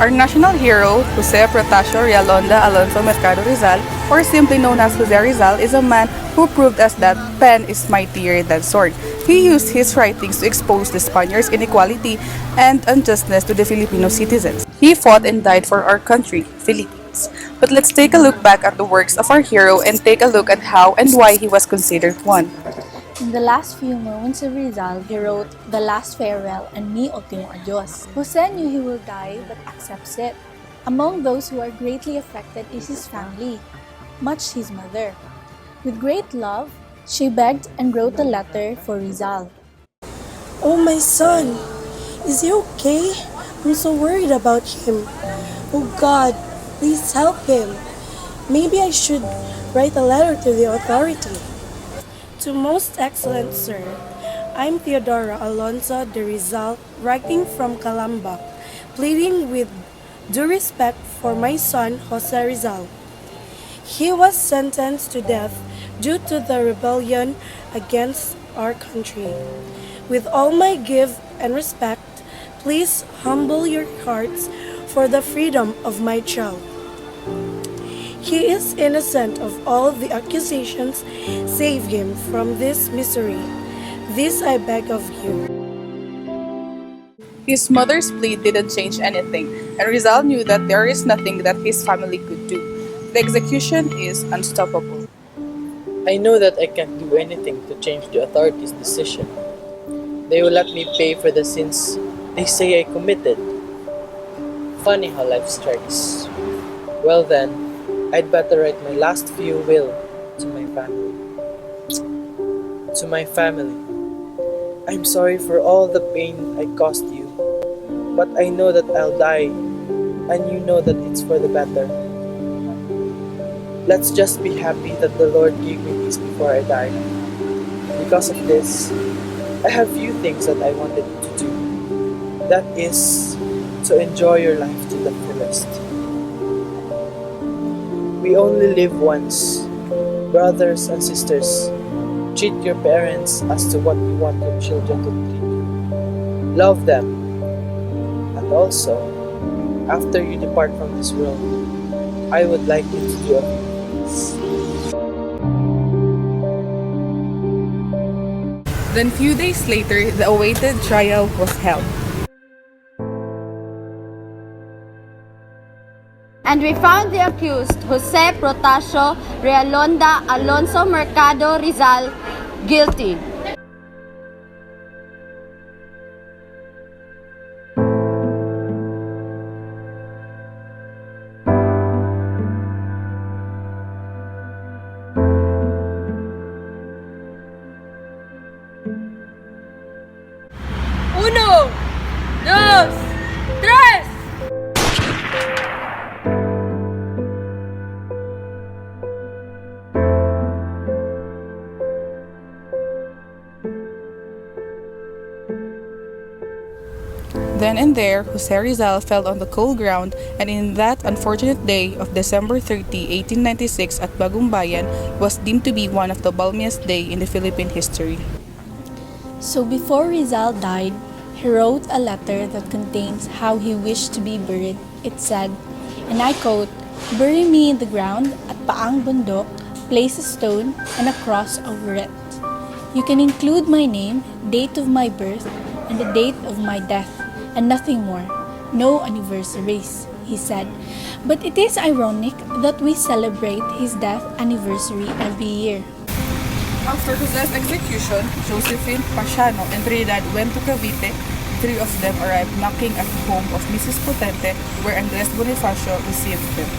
Our national hero, Jose Protasio Realonda Alonso Mercado Rizal, or simply known as Jose Rizal, is a man who proved us that pen is mightier than sword. He used his writings to expose the Spaniards' inequality and injustice to the Filipino citizens. He fought and died for our country, Philippines. But let's take a look back at the works of our hero and take a look at how and why he was considered one. In the last few moments of Rizal, he wrote The Last Farewell and Mi Ultimo Adios. Jose knew he will die but accepts it. Among those who are greatly affected is his family, much his mother. With great love, she begged and wrote a letter for Rizal. Oh, my son, is he okay? I'm so worried about him. Oh God, please help him. Maybe I should write a letter to the authority. To most excellent sir, I'm Theodora Alonso de Rizal, writing from Calamba, pleading with due respect for my son Jose Rizal. He was sentenced to death due to the rebellion against our country. With all my give and respect, please humble your hearts for the freedom of my child. He is innocent of all the accusations. Save him from this misery. This I beg of you. His mother's plea didn't change anything, and Rizal knew that there is nothing that his family could do. The execution is unstoppable. I know that I can't do anything to change the authorities' decision. They will let me pay for the sins they say I committed. Funny how life strikes. Well then, I'd better write my last few will to my family. To my family, I'm sorry for all the pain I caused you, but I know that I'll die, and you know that it's for the better. Let's just be happy that the Lord gave me peace before I die. Because of this, I have few things that I wanted to do. That is, to enjoy your life to the fullest. We only live once. Brothers and sisters, treat your parents as to what you want your children to treat you. Love them. And also, after you depart from this world, I would like you to do a few things. Then few days later, the awaited trial was held. And we found the accused, Jose Protasio Realonda Alonso Mercado Rizal, guilty. Uno, dos, tres! Then and there, Jose Rizal fell on the cold ground, and in that unfortunate day of December 30, 1896 at Bagumbayan was deemed to be one of the balmiest day in the Philippine history. So before Rizal died, he wrote a letter that contains how he wished to be buried. It said, and I quote, "Bury me in the ground at Paang Bundok, place a stone and a cross over it. You can include my name, date of my birth, and the date of my death, and nothing more. No anniversaries," he said. But it is ironic that we celebrate his death anniversary every year. After Jose's execution, Josephine, Pasiano, and Trinidad went to Cavite. Three of them arrived knocking at the home of Mrs. Potente, where Andres Bonifacio received them.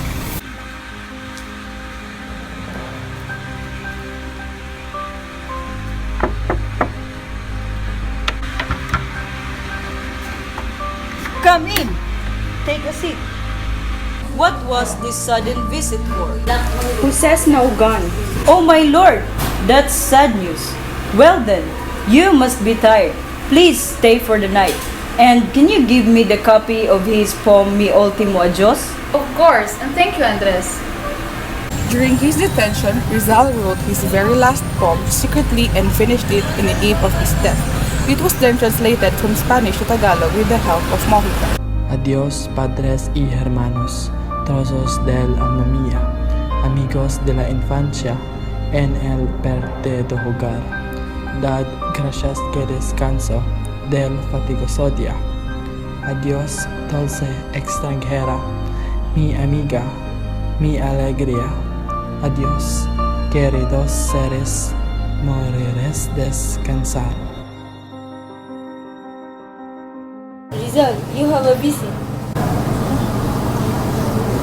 Come in. Take a seat. What was this sudden visit for? Who says now gone? Oh my lord, that's sad news. Well then, you must be tired. Please stay for the night. And can you give me the copy of his poem Mi Ultimo Adios? Of course, and thank you, Andres. During his detention, Rizal wrote his very last poem secretly and finished it in the eve of his death. It was then translated from Spanish to Tagalog with the help of Mojica. Adiós, padres y hermanos, trozos del alma mía, amigos de la infancia, en el perdido hogar. Dad gracias que descanso del fatigoso día. Adiós, dulce extranjera, mi amiga, mi alegría. Adiós, queridos seres, morires descansar. Rizal, you have a visit.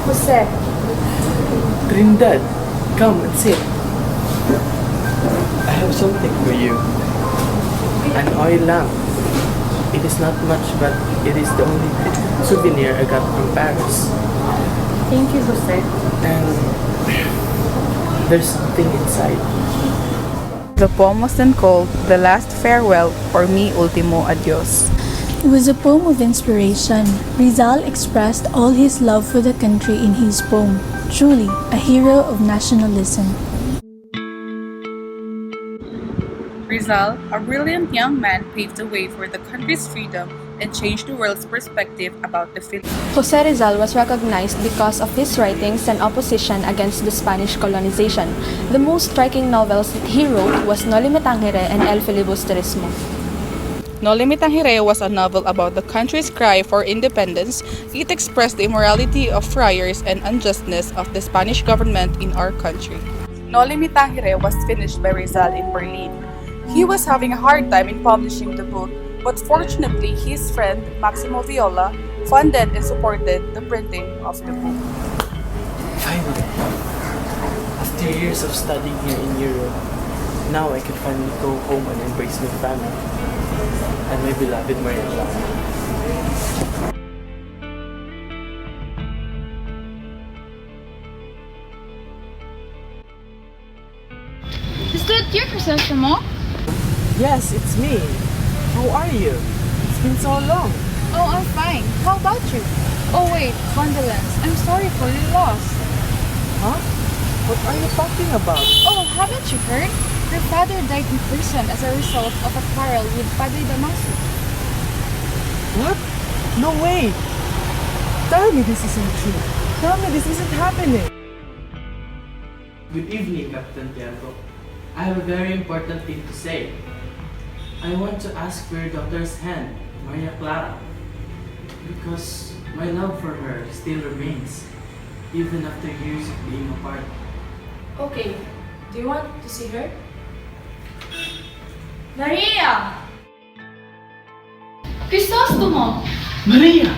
Jose, Trindad, come and sit. I have something for you. An oil lamp. It is not much, but it is the only souvenir I got from Paris. thank you, Jose. And there's something inside. The poem was then called The Last Farewell or Mi Ultimo Adios. It was a poem of inspiration. Rizal expressed all his love for the country in his poem. Truly, a hero of nationalism. Rizal, a brilliant young man, paved the way for the country's freedom and changed the world's perspective about the Philippines. Jose Rizal was recognized because of his writings and opposition against the Spanish colonization. The most striking novels that he wrote was Noli Tangere and El Filibusterismo. Noli Tangere was a novel about the country's cry for independence. It expressed the immorality of friars and unjustness of the Spanish government in our country. Noli Tangere was finished by Rizal in Berlin. He was having a hard time in publishing the book, but fortunately his friend Maximo Viola funded and supported the printing of the book. Finally, after years of studying here in Europe, now I can finally go home and embrace my family and my beloved Maria Clara. Is that you, Crisostomo? Yes, it's me. How are you? It's been so long. Oh, I'm fine. How about you? Oh wait, condolence. I'm sorry for your loss. Huh? What are you talking about? Oh, haven't you heard? Your father died in prison as a result of a quarrel with Padre Damaso. What? No way! Tell me this isn't true. Tell me this isn't happening. Good evening, Captain Tiago. I have a very important thing to say. I want to ask for your daughter's hand, Maria Clara, because my love for her still remains, even after years of being apart. Okay, do you want to see her? Maria! Crisostomo! Maria!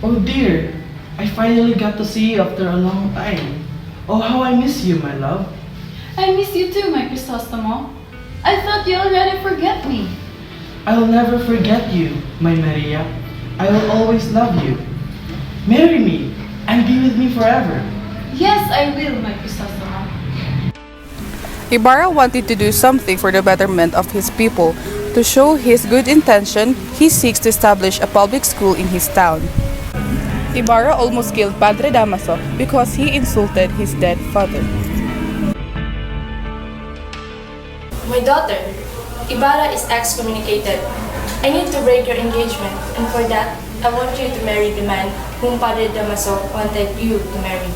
Oh dear, I finally got to see you after a long time. Oh, how I miss you, my love. I miss you too, my Crisostomo. I thought you already forget me. I will never forget you, my Maria. I will always love you. Marry me and be with me forever. Yes, I will, my Crisostomo. Ibarra wanted to do something for the betterment of his people. To show his good intention, he seeks to establish a public school in his town. Ibarra almost killed Padre Damaso because he insulted his dead father. My daughter, Ibarra is excommunicated. I need to break your engagement, and for that, I want you to marry the man whom Padre Damaso wanted you to marry.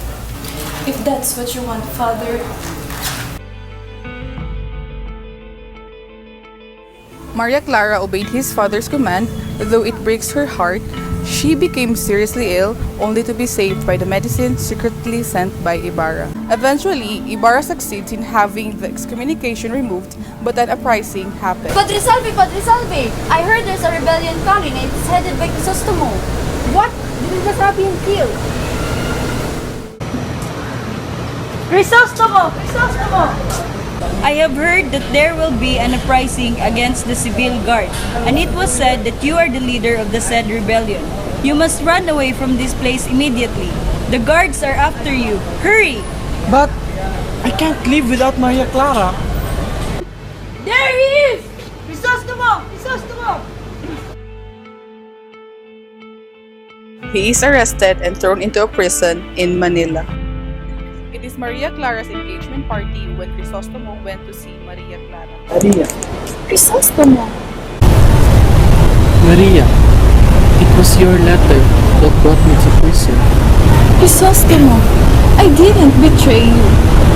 If that's what you want, Father. Maria Clara obeyed his father's command, though it breaks her heart. She became seriously ill, only to be saved by the medicine secretly sent by Ibarra. Eventually, Ibarra succeeds in having the excommunication removed, but an uprising happened. Padre Salve! Padre Salve! I heard there's a rebellion coming and it's headed by Crisostomo. What? Did the Sabian kill? Crisostomo! Crisostomo! I have heard that there will be an uprising against the civil guard, and it was said that you are the leader of the said rebellion. You must run away from this place immediately. The guards are after you. Hurry! But I can't live without Maria Clara. There he is! Crisostomo! Crisostomo! He is arrested and thrown into a prison in Manila. It is Maria Clara's engagement party when Crisostomo went to see Maria Clara. Maria. Crisostomo! Maria, it was your letter that brought me to prison. Chrysostemo, I didn't betray you.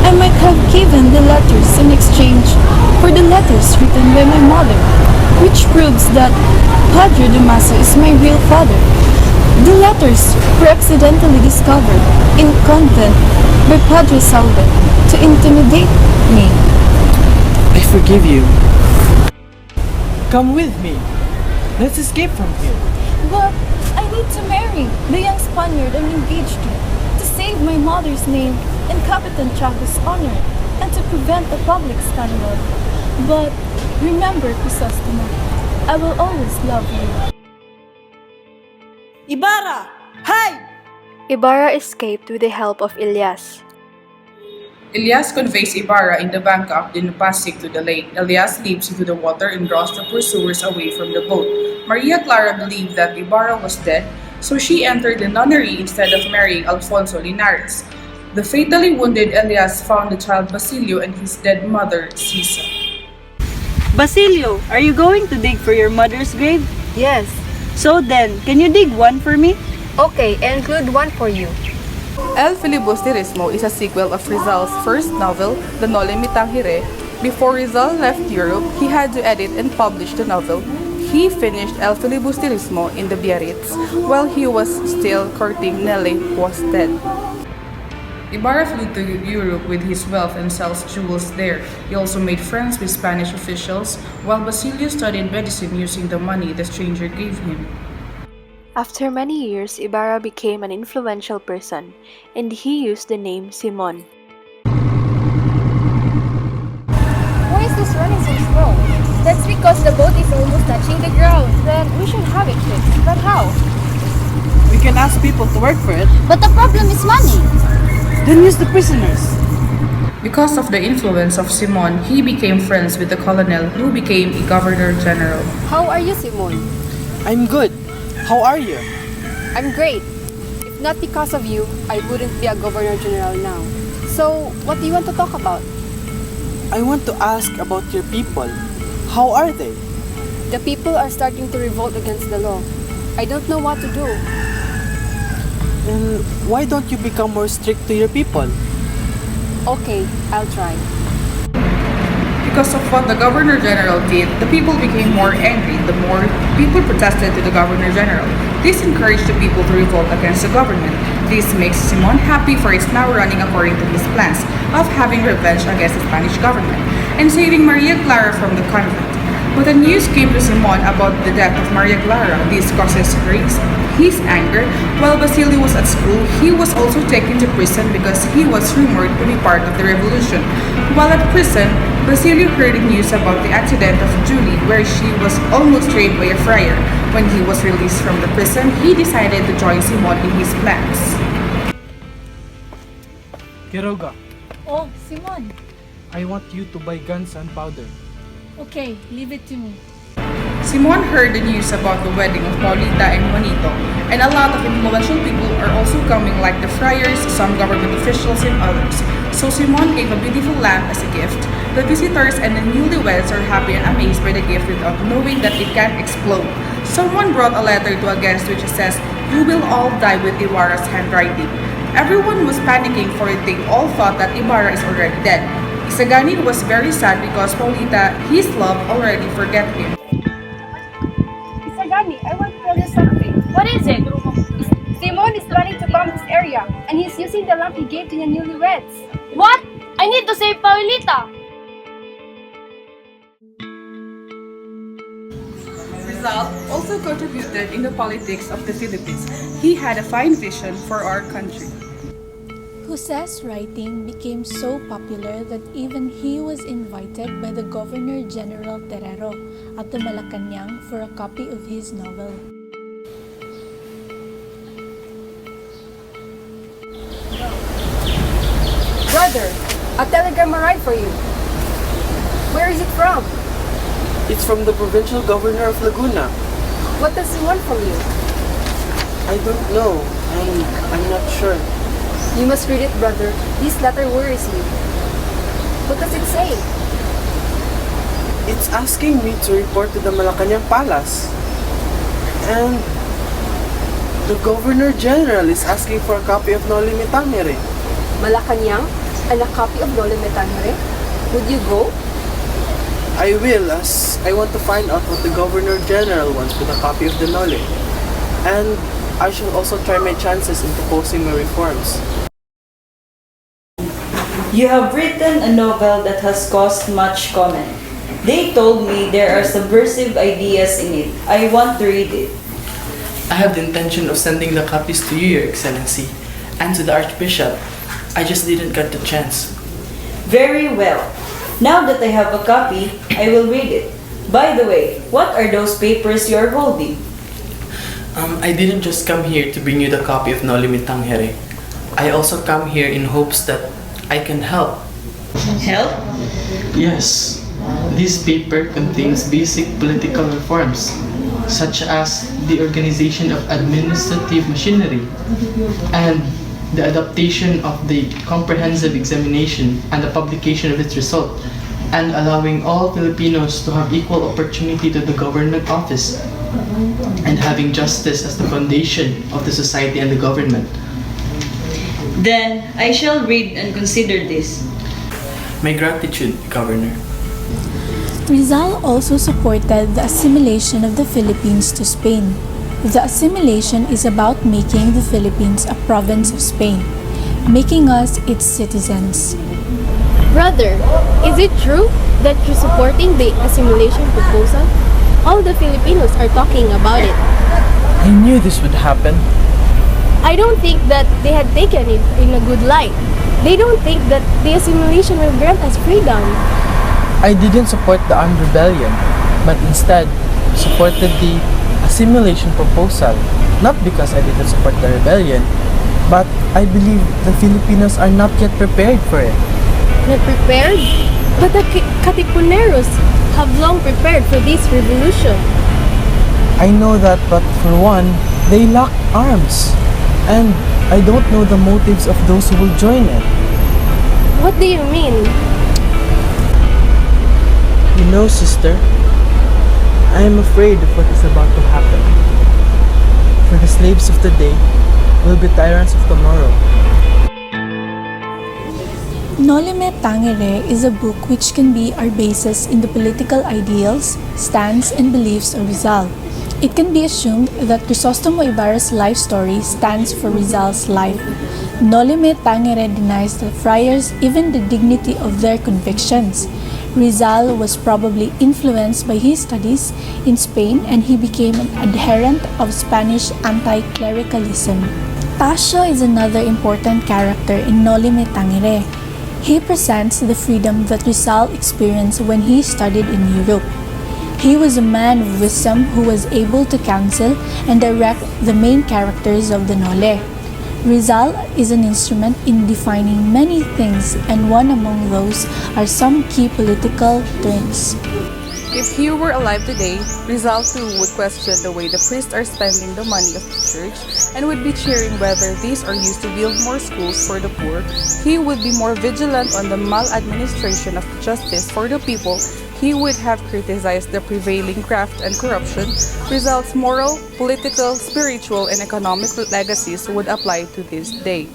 I might have given the letters in exchange for the letters written by my mother, which proves that Padre Damaso is my real father. The letters were accidentally discovered in convent by Padre Salve to intimidate me. I forgive you. Come with me. Let's escape from here. But I need to marry the young Spaniard I'm engaged to save my mother's name and Capitan Tiago's honor, and to prevent a public scandal. But remember, Chrysostemo, I will always love you. Ibarra! Hide! Ibarra escaped with the help of Elias. Elias conveys Ibarra in the bank of the Pasig to the lake. Elias leaps into the water and draws the pursuers away from the boat. Maria Clara believed that Ibarra was dead, so she entered the nunnery instead of marrying Alfonso Linares. The fatally wounded Elias found the child Basilio and his dead mother, Sisa. Basilio, are you going to dig for your mother's grave? Yes. So then, can you dig one for me? Okay, I'll include one for you. El Filibusterismo is a sequel of Rizal's first novel, the Noli Tangere. Before Rizal left Europe, he had to edit and publish the novel. He finished El Filibusterismo in the Biarritz while he was still courting Noli, who was dead. Ibarra flew to Europe with his wealth and sells jewels there. He also made friends with Spanish officials, while Basilio studied medicine using the money the stranger gave him. After many years, Ibarra became an influential person, and he used the name Simon. Why is this running so slow? That's because the boat is almost touching the ground. Then we should have it fixed. But how? We can ask people to work for it. But the problem is money. Then use the prisoners. Because of the influence of Simon, he became friends with the colonel who became a governor general. How are you, Simon? I'm good. How are you? I'm great. If not because of you, I wouldn't be a governor general now. So, what do you want to talk about? I want to ask about your people. How are they? The people are starting to revolt against the law. I don't know what to do. And why don't you become more strict to your people? Okay, I'll try. Because of what the Governor General did, the people became more angry the more people protested to the Governor General. This encouraged the people to revolt against the government. This makes Simon happy, for he's now running according to his plans of having revenge against the Spanish government and saving Maria Clara from the convent. But the news came to Simon about the death of Maria Clara. This causes his anger. While Basilio was at school, he was also taken to prison because he was rumored to be part of the revolution. While at prison, Basilio heard the news about the accident of Julie, where she was almost raped by a friar. When he was released from the prison, he decided to join Simon in his plans. Quiroga, Oh, Simon. I want you to buy guns and powder. Okay, leave it to me. Simon heard the news about the wedding of Paulita and Juanito, and a lot of influential people are also coming, like the friars, some government officials, and others. So Simon gave a beautiful lamp as a gift. The visitors and the newlyweds are happy and amazed by the gift without knowing that it can explode. Someone brought a letter to a guest which says, "You will all die," with Ibarra's handwriting. Everyone was panicking, for they all thought that Ibarra is already dead. Isagani was very sad because Paulita, his love, already forget him. Isagani, I want to tell you something. What is it? Simon is planning to bomb this area, and he's using the lamp he gave to the newlyweds. What? I need to save Paulita. Rizal also contributed in the politics of the Philippines. He had a fine vision for our country. Jose's writing became so popular that even he was invited by the Governor General Terrero at the Malacanang for a copy of his novel. Brother, a telegram arrived for you. Where is it from? It's from the provincial governor of Laguna. What does he want from you? I don't know. I'm not sure. You must read it, brother. This letter worries you. What does it say? It's asking me to report to the Malacanang Palace. And The Governor General is asking for a copy of Noli Me Tangere. Malacanang and a copy of Noli Me Tangere? Would you go? I will, as I want to find out what the Governor General wants with a copy of the Noli. And I shall also try my chances in proposing my reforms. You have written a novel that has caused much comment. They told me there are subversive ideas in it. I want to read it. I have the intention of sending the copies to you, Your Excellency, and to the Archbishop. I just didn't get the chance. Very well. Now that I have a copy, I will read it. By the way, what are those papers you are holding? I didn't just come here to bring you the copy of Noli Me Tangere. I also come here in hopes that I can help. Help? Yes, this paper contains basic political reforms, such as the organization of administrative machinery and the adaptation of the comprehensive examination and the publication of its result, and allowing all Filipinos to have equal opportunity to the government office, and having justice as the foundation of the society and the government. Then I shall read and consider this. My gratitude, Governor. Rizal also supported the assimilation of the Philippines to Spain. The assimilation is about making the Philippines a province of Spain, making us its citizens. Brother, is it true that you're supporting the assimilation proposal? All the Filipinos are talking about it. I knew this would happen. I don't think that they had taken it in a good light. They don't think that the assimilation will grant us freedom. I didn't support the armed rebellion, but instead supported the assimilation proposal. Not because I didn't support the rebellion, but I believe the Filipinos are not yet prepared for it. Not prepared? But the Katipuneros have long prepared for this revolution. I know that, but for one, they lack arms. And I don't know the motives of those who will join it. What do you mean? You know, sister, I am afraid of what is about to happen. For the slaves of today will be tyrants of tomorrow. Noli Me Tangere is a book which can be our basis in the political ideals, stands, and beliefs of Rizal. It can be assumed that Crisostomo Ibarra's life story stands for Rizal's life. Noli Me Tangere denies the friars even the dignity of their convictions. Rizal was probably influenced by his studies in Spain, and he became an adherent of Spanish anti-clericalism. Tasio is another important character in Noli Me Tangere. He presents the freedom that Rizal experienced when he studied in Europe. He was a man of wisdom who was able to counsel and direct the main characters of the Noli. Rizal is an instrument in defining many things, and one among those are some key political terms. If he were alive today, Rizal too would question the way the priests are spending the money of the church and would be cheering whether these are used to build more schools for the poor. He would be more vigilant on the maladministration of justice for the people. He would have criticized the prevailing graft and corruption. Rizal's moral, political, spiritual, and economic legacies would apply to this day.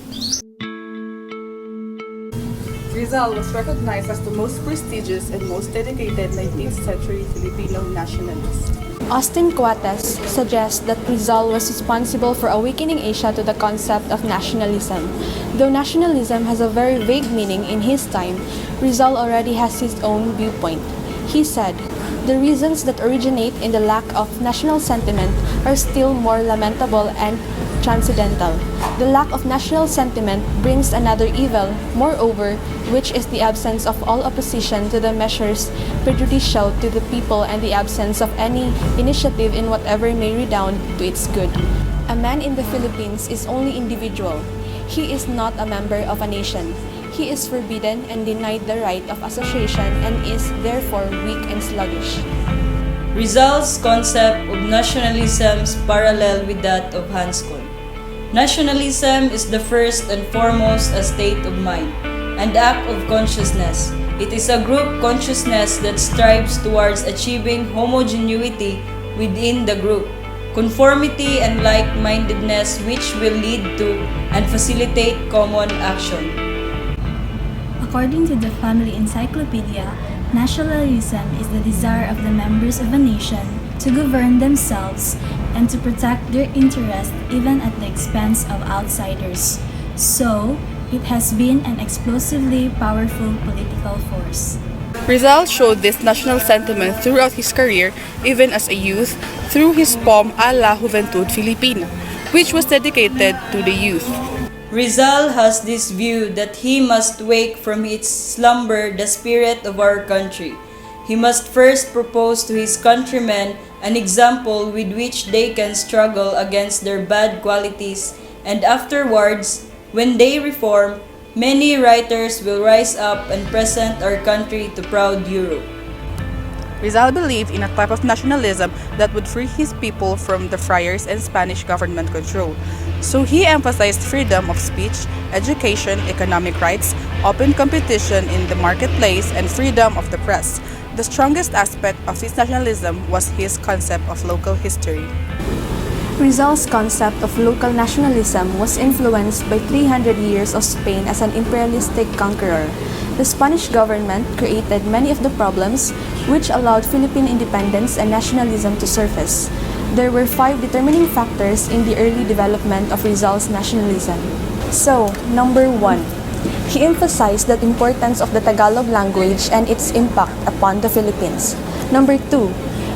Rizal was recognized as the most prestigious and most dedicated 19th century Filipino nationalist. Austin Coates suggests that Rizal was responsible for awakening Asia to the concept of nationalism. Though nationalism has a very vague meaning in his time, Rizal already has his own viewpoint. He said, "The reasons that originate in the lack of national sentiment are still more lamentable and transcendental. The lack of national sentiment brings another evil, moreover, which is the absence of all opposition to the measures prejudicial to the people and the absence of any initiative in whatever may redound to its good. A man in the Philippines is only individual. He is not a member of a nation. He is forbidden and denied the right of association and is therefore weak and sluggish." Rizal's concept of nationalism is parallel with that of Hanscom. Nationalism is the first and foremost a state of mind, an act of consciousness. It is a group consciousness that strives towards achieving homogeneity within the group. conformity, and like-mindedness, which will lead to and facilitate common action. According to the Family Encyclopedia, nationalism is the desire of the members of a nation to govern themselves and to protect their interests even at the expense of outsiders. So, it has been an explosively powerful political force. Rizal showed this national sentiment throughout his career, even as a youth, through his poem A la Juventud Filipina, which was dedicated to the youth. Rizal has this view that he must wake from its slumber the spirit of our country. He must first propose to his countrymen an example with which they can struggle against their bad qualities, and afterwards, when they reform, many writers will rise up and present our country to proud Europe. Rizal believed in a type of nationalism that would free his people from the friars and Spanish government control. So he emphasized freedom of speech, education, economic rights, open competition in the marketplace, and freedom of the press. The strongest aspect of his nationalism was his concept of local history. Rizal's concept of local nationalism was influenced by 300 years of Spain as an imperialistic conqueror. The Spanish government created many of the problems which allowed Philippine independence and nationalism to surface. There were 5 determining factors in the early development of Rizal's nationalism. So, number 1, he emphasized the importance of the Tagalog language and its impact upon the Philippines. Number 2,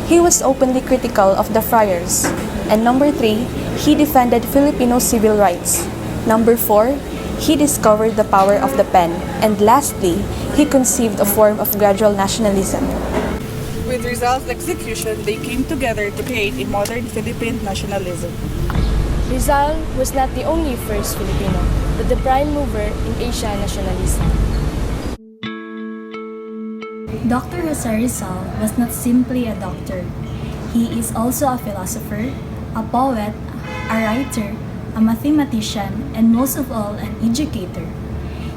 he was openly critical of the friars. And number 3, he defended Filipino civil rights. Number 4, he discovered the power of the pen. And lastly, he conceived a form of gradual nationalism. With Rizal's execution, they came together to create a modern Philippine nationalism. Rizal was not the only first Filipino, but the prime mover in Asia nationalism. Dr. Jose Rizal was not simply a doctor. He is also a philosopher, a poet, a writer, a mathematician, and most of all, an educator.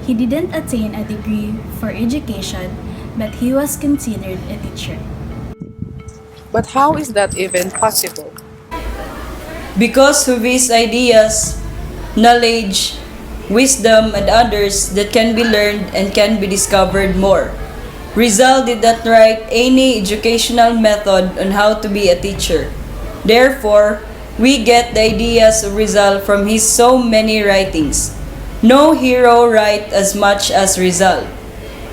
He didn't attain a degree for education, but he was considered a teacher. But how is that even possible? Because of his ideas, knowledge, wisdom, and others that can be learned and can be discovered more. Rizal did not write any educational method on how to be a teacher. Therefore, we get the ideas of Rizal from his so many writings. No hero write as much as Rizal.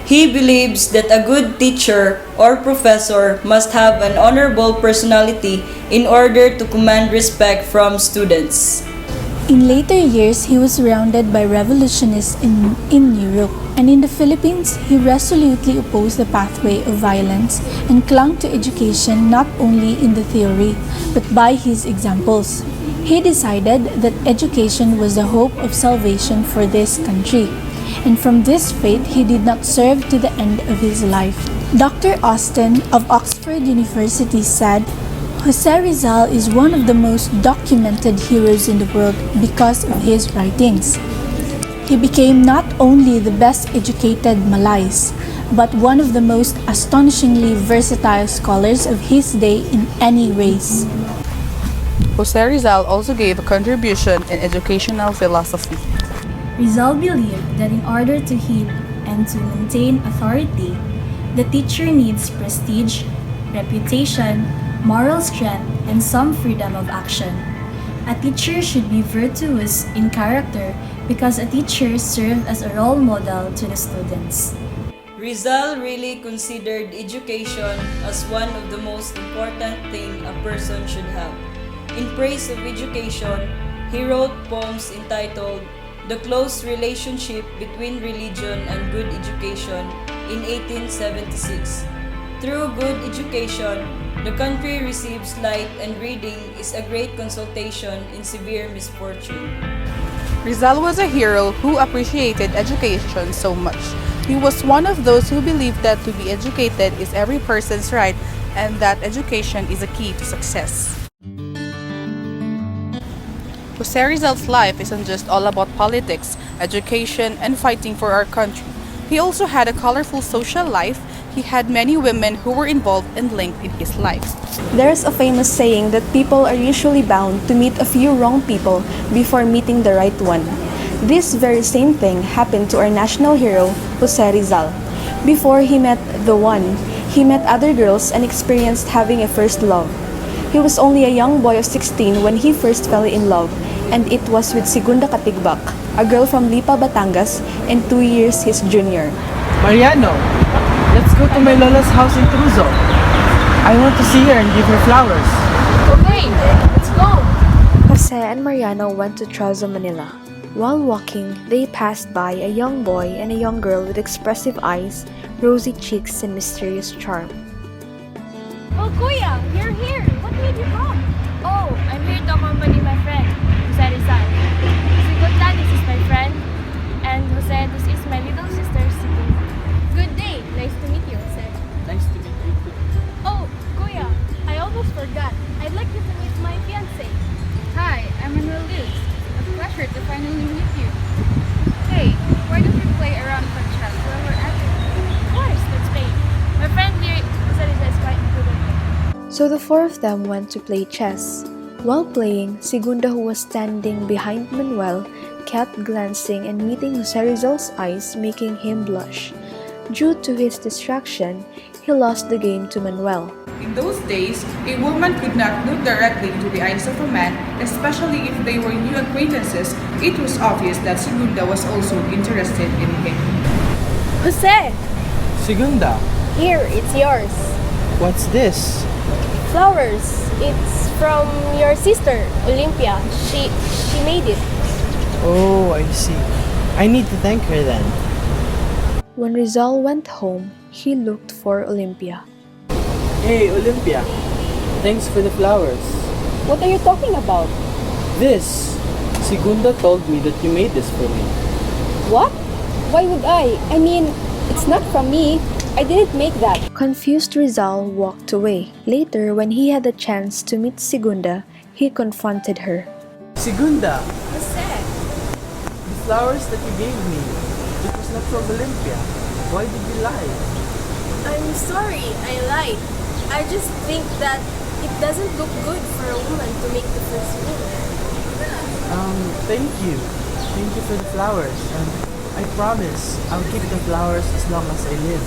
He believes that a good teacher or professor must have an honorable personality in order to command respect from students. In later years, he was surrounded by revolutionists in Europe, and in the Philippines, he resolutely opposed the pathway of violence and clung to education not only in the theory, but by his examples. He decided that education was the hope of salvation for this country, and from this faith he did not serve to the end of his life. Dr. Austin of Oxford University said, Jose Rizal is one of the most documented heroes in the world because of his writings. He became not only the best educated Malays, but one of the most astonishingly versatile scholars of his day in any race. Jose Rizal also gave a contribution in educational philosophy. Rizal believed that in order to heed and to maintain authority, the teacher needs prestige, reputation, moral strength, and some freedom of action. A teacher should be virtuous in character because a teacher serves as a role model to the students. Rizal really considered education as one of the most important things a person should have. In praise of education, he wrote poems entitled The Close Relationship Between Religion and Good Education in 1876. Through good education, the country receives light, and reading is a great consolation in severe misfortune. Rizal was a hero who appreciated education so much. He was one of those who believed that to be educated is every person's right and that education is a key to success. Jose Rizal's life isn't just all about politics, education, and fighting for our country. He also had a colorful social life. He had many women who were involved and linked in his life. There's a famous saying that people are usually bound to meet a few wrong people before meeting the right one. This very same thing happened to our national hero, Jose Rizal. Before he met the one, he met other girls and experienced having a first love. He was only a young boy of 16 when he first fell in love, and it was with Segunda Katigbak, a girl from Lipa, Batangas, and 2 years his junior. Mariano, let's go to my Lola's house in Truzo. I want to see her and give her flowers. Okay, let's go. Jose and Mariano went to Trazo, Manila. While walking, they passed by a young boy and a young girl with expressive eyes, rosy cheeks, and mysterious charm. Oh, Kuya, you're here. What made you come? Oh, I'm here to accompany my friend, Jose Rizal. Sigunda, this is my friend. And Jose, this is my little sister, Sigunda. Good day. Nice to meet you, Jose. Nice to meet you too. Oh, Kuya, I almost forgot. I'd like you to meet my fiancé. Hi, I'm Manuel Luz. A pleasure to finally meet you. Hey, why don't we play around for chess while we're at it? Of course, let's play. My friend here, Jose Rizal, is quite good at it. So the four of them went to play chess. While playing, Segunda, who was standing behind Manuel, kept glancing and meeting Jose Rizal's eyes, making him blush. Due to his distraction, he lost the game to Manuel. In those days, a woman could not look directly into the eyes of a man, especially if they were new acquaintances. It was obvious that Segunda was also interested in him. Jose, Segunda, here, it's yours. what's this? Flowers. It's from your sister, Olympia. She made it. Oh, I see. I need to thank her then. When Rizal went home, he looked for Olympia. Hey, Olympia. Thanks for the flowers. What are you talking about? This. Segunda told me that you made this for me. What? Why would I? I mean, it's not from me. I didn't make that. Confused Rizal walked away. Later, when he had the chance to meet Segunda, he confronted her. Segunda, Jose. the flowers that you gave me, it was not from Olympia. Why did you lie? I'm sorry, I lied. I just think that it doesn't look good for a woman to make the first move. Thank you. Thank you for the flowers. And I promise I'll keep the flowers as long as I live.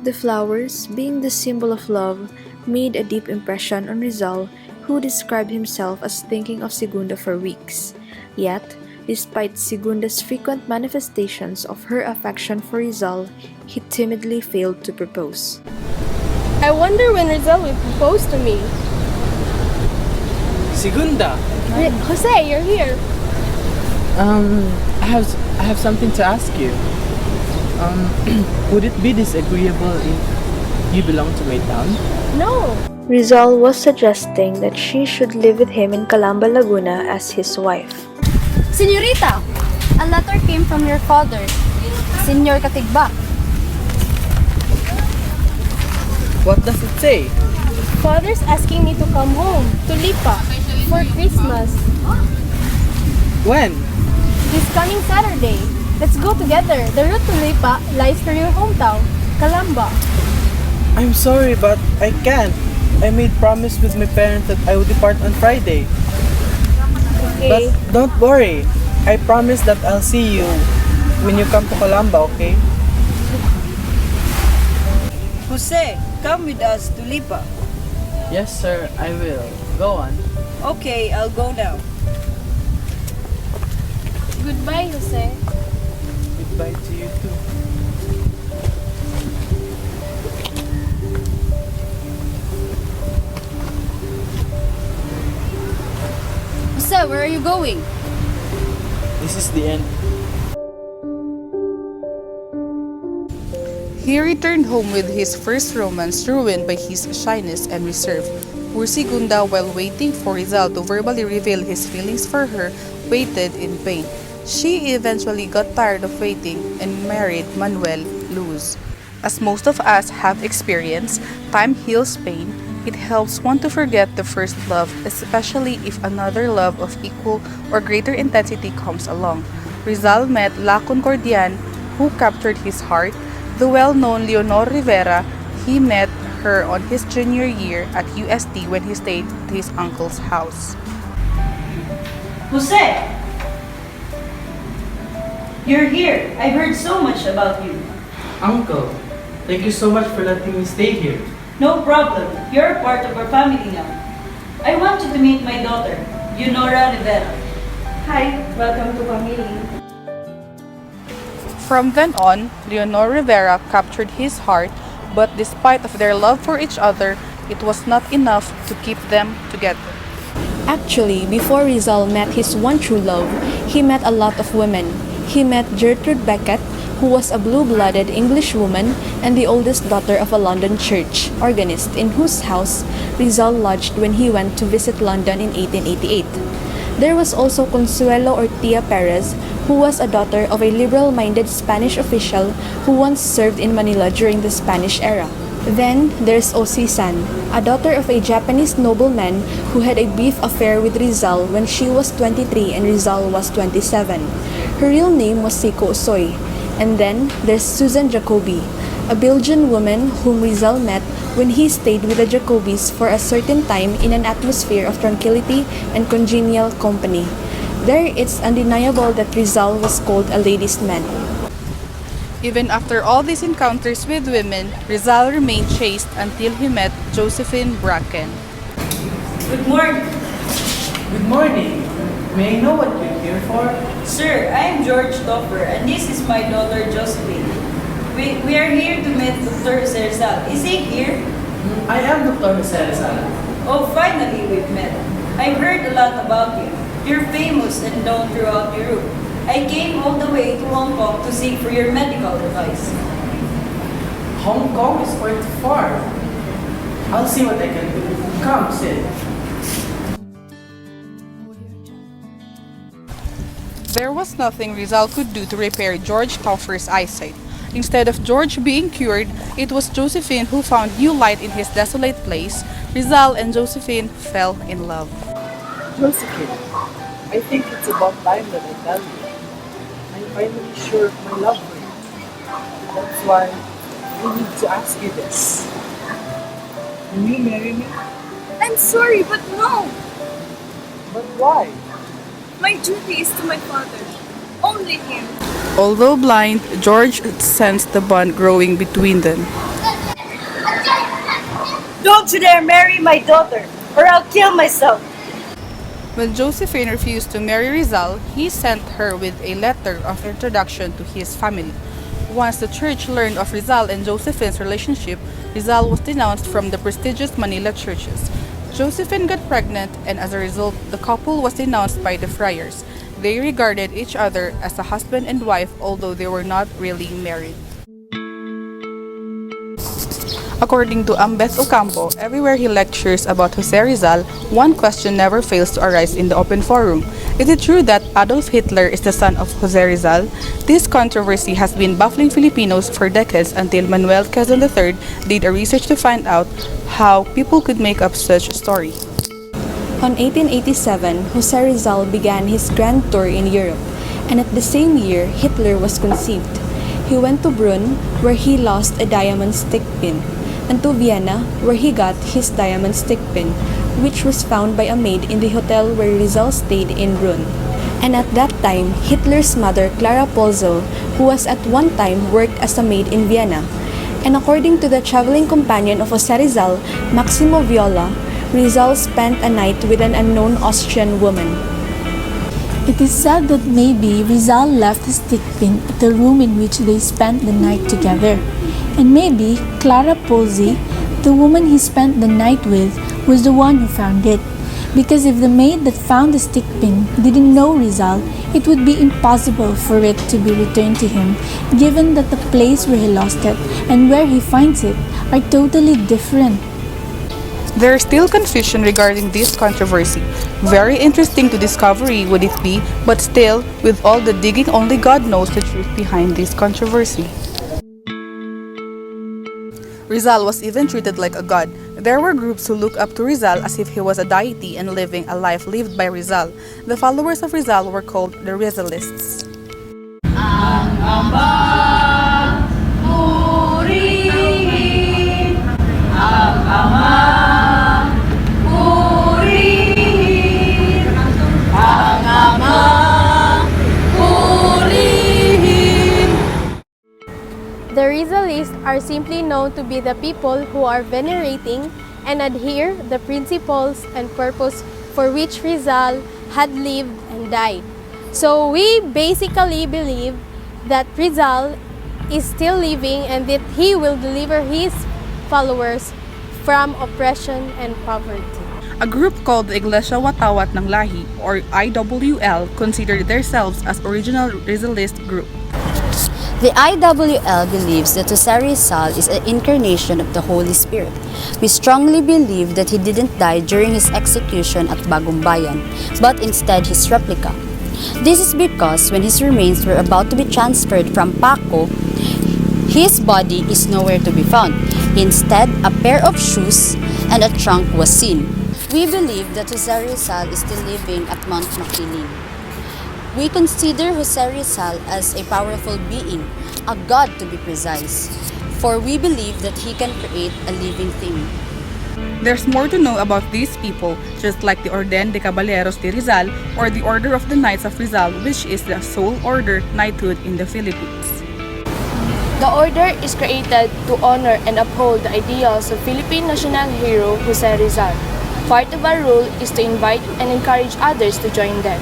The flowers, being the symbol of love, made a deep impression on Rizal, who described himself as thinking of Segunda for weeks. Yet, despite Segunda's frequent manifestations of her affection for Rizal, he timidly failed to propose. I wonder when Rizal will propose to me. Segunda, Jose, you're here. I have something to ask you. Would it be disagreeable if you belong to my town? No. Rizal was suggesting that she should live with him in Calamba, Laguna as his wife. Señorita, a letter came from your father, Senyor Katigbak. What does it say? Father's asking me to come home to Lipa for Christmas. When? This coming Saturday. Let's go together. The route to Lipa lies through your hometown, Calamba. I'm sorry, but I can't. I made promise with my parents that I would depart on Friday. Okay. But don't worry. I promise that I'll see you when you come to Calamba, okay? Jose, come with us to Lipa. Yes, sir, I will. Go on. Okay, I'll go now. Goodbye, Jose. Goodbye to you too. Jose, where are you going? This is the end. He returned home with his first romance ruined by his shyness and reserve. Poor Segunda, while waiting for Rizal to verbally reveal his feelings for her, waited in vain. She eventually got tired of waiting and married Manuel Luz. As most of us have experienced, time heals pain. It helps one to forget the first love, especially if another love of equal or greater intensity comes along. Rizal met La Concordian who captured his heart, the well-known Leonor Rivera. He met her on his junior year at UST when he stayed at his uncle's house. Jose! You're here. I've heard so much about you. Uncle, thank you so much for letting me stay here. No problem. You're a part of our family now. I want you to meet my daughter, Leonora Rivera. Hi, welcome to family. From then on, Leonor Rivera captured his heart, but despite of their love for each other, it was not enough to keep them together. Actually, before Rizal met his one true love, he met a lot of women. He met Gertrude Beckett, who was a blue-blooded English woman and the oldest daughter of a London church organist in whose house Rizal lodged when he went to visit London in 1888. There was also Consuelo Ortia Perez, who was a daughter of a liberal-minded Spanish official who once served in Manila during the Spanish era. Then there's Osi-san, a daughter of a Japanese nobleman who had a brief affair with Rizal when she was 23 and Rizal was 27. Her real name was Seiko Osoy. And then there's Susan Jacobi, a Belgian woman whom Rizal met when he stayed with the Jacobis for a certain time in an atmosphere of tranquility and congenial company. There it's undeniable that Rizal was called a ladies' man. Even after all these encounters with women, Rizal remained chaste until he met Josephine Bracken. Good morning. Good morning. May I know what you're here for? Sir, I am George Topper and this is my daughter Josephine. We are here to meet Dr. Rizal. Is he here? I am Dr. Rizal. Oh, finally we've met. I've heard a lot about you. You're famous and known throughout Europe. I came all the way to Hong Kong to seek for your medical advice. Hong Kong is quite far. I'll see what I can do. Come, sit. There was nothing Rizal could do to repair George Topper's eyesight. Instead of George being cured, it was Josephine who found new light in his desolate place. Rizal and Josephine fell in love. Josephine, I think it's about time that I tell you. I'm finally sure of my love for you. That's why I need to ask you this. Will you marry me? I'm sorry, but no! But why? My duty is to my father. Only him. Although blind, George sensed the bond growing between them. Don't you dare marry my daughter or I'll kill myself. When Josephine refused to marry Rizal, he sent her with a letter of introduction to his family. Once the church learned of Rizal and Josephine's relationship, Rizal was denounced from the prestigious Manila churches. Josephine got pregnant, and as a result, the couple was denounced by the friars. They regarded each other as a husband and wife, although they were not really married. According to Ambeth Ocampo, everywhere he lectures about Jose Rizal, one question never fails to arise in the open forum. Is it true that Adolf Hitler is the son of Jose Rizal? This controversy has been baffling Filipinos for decades until Manuel Quezon III did a research to find out how people could make up such a story. On 1887, Jose Rizal began his grand tour in Europe, and at the same year, Hitler was conceived. He went to Brunn, where he lost a diamond stick pin, and to Vienna, where he got his diamond stick pin, which was found by a maid in the hotel where Rizal stayed in Brunn. And at that time, Hitler's mother, Clara Polzel, who was at one time worked as a maid in Vienna. And according to the traveling companion of Jose Rizal, Maximo Viola, Rizal spent a night with an unknown Austrian woman. It is said that maybe Rizal left his stick pin at the room in which they spent the night together. And maybe Clara Pozzi, the woman he spent the night with, was the one who found it. Because if the maid that found the stick pin didn't know Rizal, it would be impossible for it to be returned to him, given that the place where he lost it and where he finds it are totally different. There is still confusion regarding this controversy. Very interesting to discovery would it be, but still, with all the digging, only God knows the truth behind this controversy. Rizal was even treated like a god. There were groups who looked up to Rizal as if he was a deity and living a life lived by Rizal. The followers of Rizal were called the Rizalists. nationalists are simply known to be the people who are venerating and adhere the principles and purpose for which Rizal had lived and died. So we basically believe that Rizal is still living and that he will deliver his followers from oppression and poverty. A group called the Iglesia Watawat ng Lahi, or IWL, considered themselves as original Rizalist group. The IWL believes that Jose Rizal is an incarnation of the Holy Spirit. We strongly believe that he didn't die during his execution at Bagong Bayan, but instead his replica. This is because when his remains were about to be transferred from Paco, his body is nowhere to be found. Instead, a pair of shoes and a trunk was seen. We believe that Jose Rizal is still living at Mount Makiling. We consider Jose Rizal as a powerful being, a god to be precise, for we believe that he can create a living thing. There's more to know about these people, just like the Orden de Caballeros de Rizal or the Order of the Knights of Rizal, which is the sole order knighthood in the Philippines. The order is created to honor and uphold the ideals of Philippine national hero Jose Rizal. Part of our role is to invite and encourage others to join them.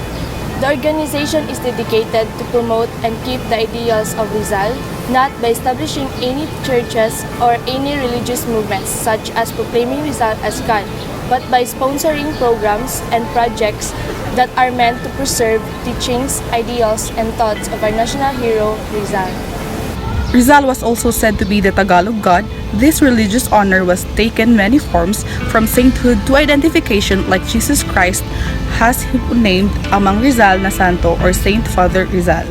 The organization is dedicated to promote and keep the ideals of Rizal, not by establishing any churches or any religious movements such as proclaiming Rizal as God, but by sponsoring programs and projects that are meant to preserve teachings, ideals, and thoughts of our national hero, Rizal. Rizal was also said to be the Tagalog god. This religious honor was taken many forms, from sainthood to identification like Jesus Christ has him named among Rizal na Santo or Saint Father Rizal.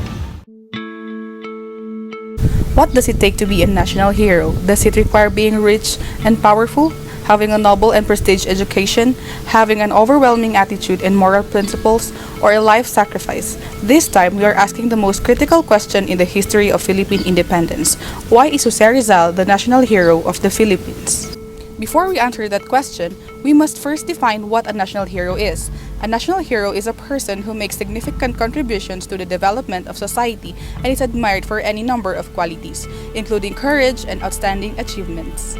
What does it take to be a national hero? Does it require being rich and powerful, having a noble and prestige education, having an overwhelming attitude and moral principles, or a life sacrifice? This time, we are asking the most critical question in the history of Philippine independence. Why is Jose Rizal the national hero of the Philippines? Before we answer that question, we must first define what a national hero is. A national hero is a person who makes significant contributions to the development of society and is admired for any number of qualities, including courage and outstanding achievements.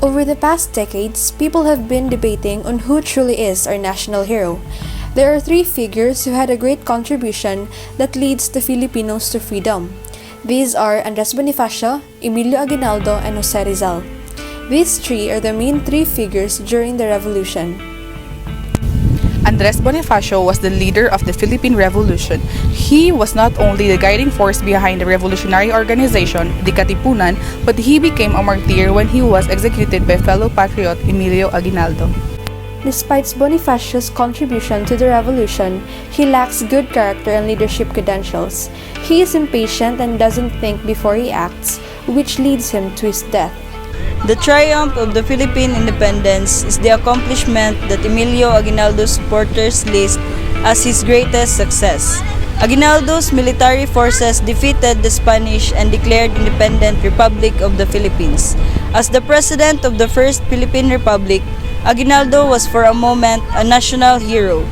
Over the past decades, people have been debating on who truly is our national hero. There are three figures who had a great contribution that leads the Filipinos to freedom. These are Andres Bonifacio, Emilio Aguinaldo, and Jose Rizal. These three are the main three figures during the revolution. Andres Bonifacio was the leader of the Philippine Revolution. He was not only the guiding force behind the revolutionary organization, the Katipunan, but he became a martyr when he was executed by fellow patriot Emilio Aguinaldo. Despite Bonifacio's contribution to the revolution, he lacks good character and leadership credentials. He is impatient and doesn't think before he acts, which leads him to his death. The triumph of the Philippine independence is the accomplishment that Emilio Aguinaldo's supporters list as his greatest success. Aguinaldo's military forces defeated the Spanish and declared independent Republic of the Philippines. As the president of the First Philippine Republic, Aguinaldo was for a moment a national hero.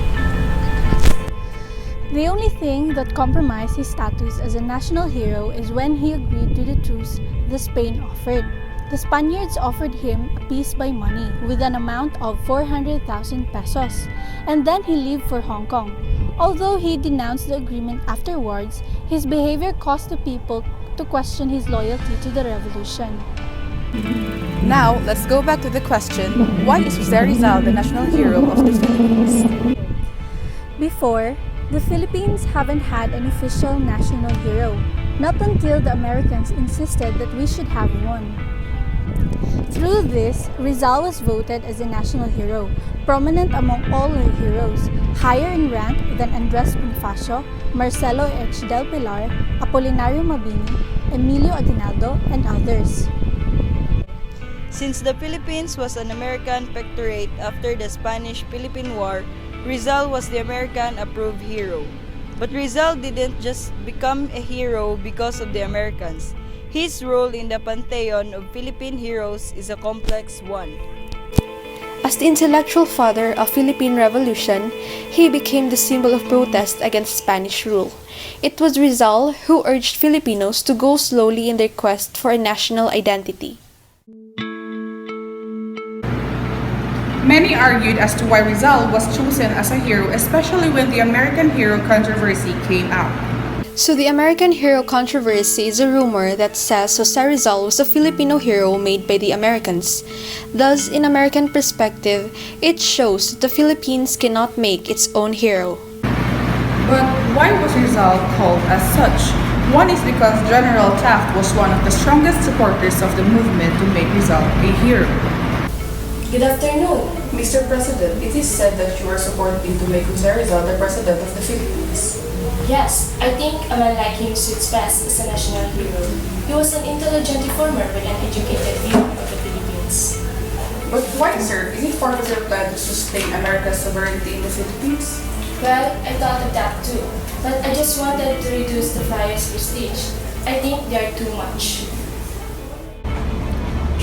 The only thing that compromised his status as a national hero is when he agreed to the truce the Spain offered. The Spaniards offered him a peace by money with an amount of 400,000 pesos, and then he left for Hong Kong. Although he denounced the agreement afterwards, his behavior caused the people to question his loyalty to the revolution. Now, let's go back to the question, why is Jose Rizal the national hero of the Philippines? Before, the Philippines haven't had an official national hero, not until the Americans insisted that we should have one. Through this, Rizal was voted as a national hero, prominent among all the heroes, higher in rank than Andres Bonifacio, Marcelo H. del Pilar, Apolinario Mabini, Emilio Aguinaldo, and others. Since the Philippines was an American protectorate after the Spanish-Philippine War, Rizal was the American-approved hero. But Rizal didn't just become a hero because of the Americans. His role in the pantheon of Philippine heroes is a complex one. As the intellectual father of Philippine Revolution, he became the symbol of protest against Spanish rule. It was Rizal who urged Filipinos to go slowly in their quest for a national identity. Many argued as to why Rizal was chosen as a hero, especially when the American hero controversy came out. So the American hero controversy is a rumor that says Jose Rizal was a Filipino hero made by the Americans. Thus, in American perspective, it shows that the Philippines cannot make its own hero. But why was Rizal called as such? One is because General Taft was one of the strongest supporters of the movement to make Rizal a hero. Good afternoon. Mr. President, it is said that you are supporting to make Jose Rizal the President of the Philippines. Yes, I think a man like him suits best as a national hero. He was an intelligent reformer with an educated view of the Philippines. But why, sir? Is it part of your plan to sustain America's sovereignty in the Philippines? Well, I thought of that too, but I just wanted to reduce the flyers' prestige. I think they are too much.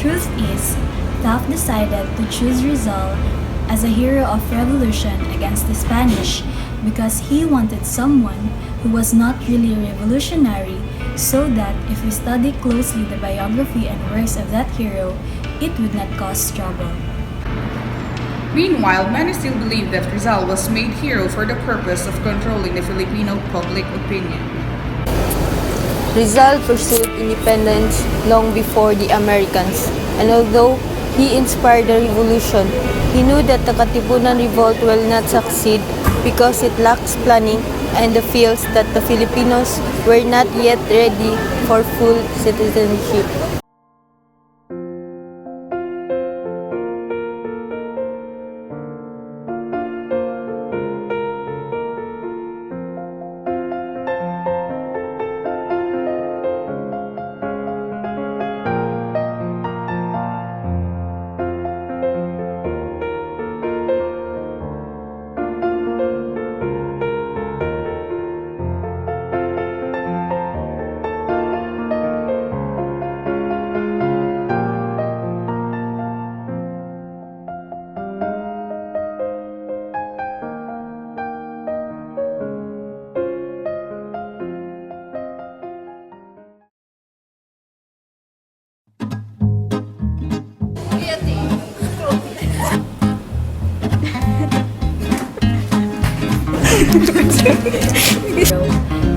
Truth is, Taft decided to choose Rizal as a hero of revolution against the Spanish because he wanted someone who was not really a revolutionary, so that if we study closely the biography and works of that hero, it would not cause trouble. Meanwhile, many still believe that Rizal was made hero for the purpose of controlling the Filipino public opinion. Rizal pursued independence long before the Americans, and although he inspired the revolution, he knew that the Katipunan revolt will not succeed because it lacks planning and feels that the Filipinos were not yet ready for full citizenship.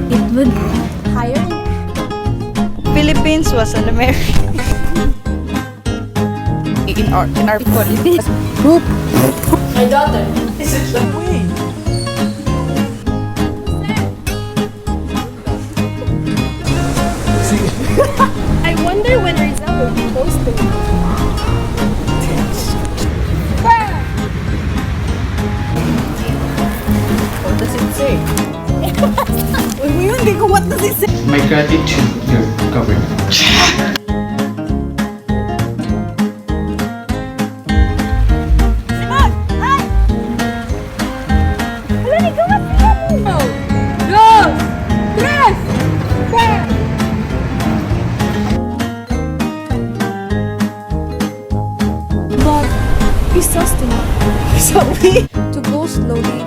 It would Higher. Philippines was an American. In our politics group. My daughter. I wonder when Rizal will be posted. What does it say? My gratitude, your government. But he says to go slowly.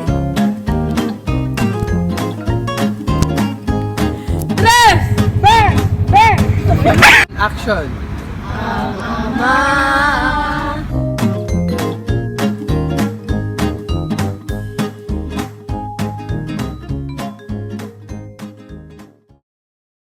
Action! Ma!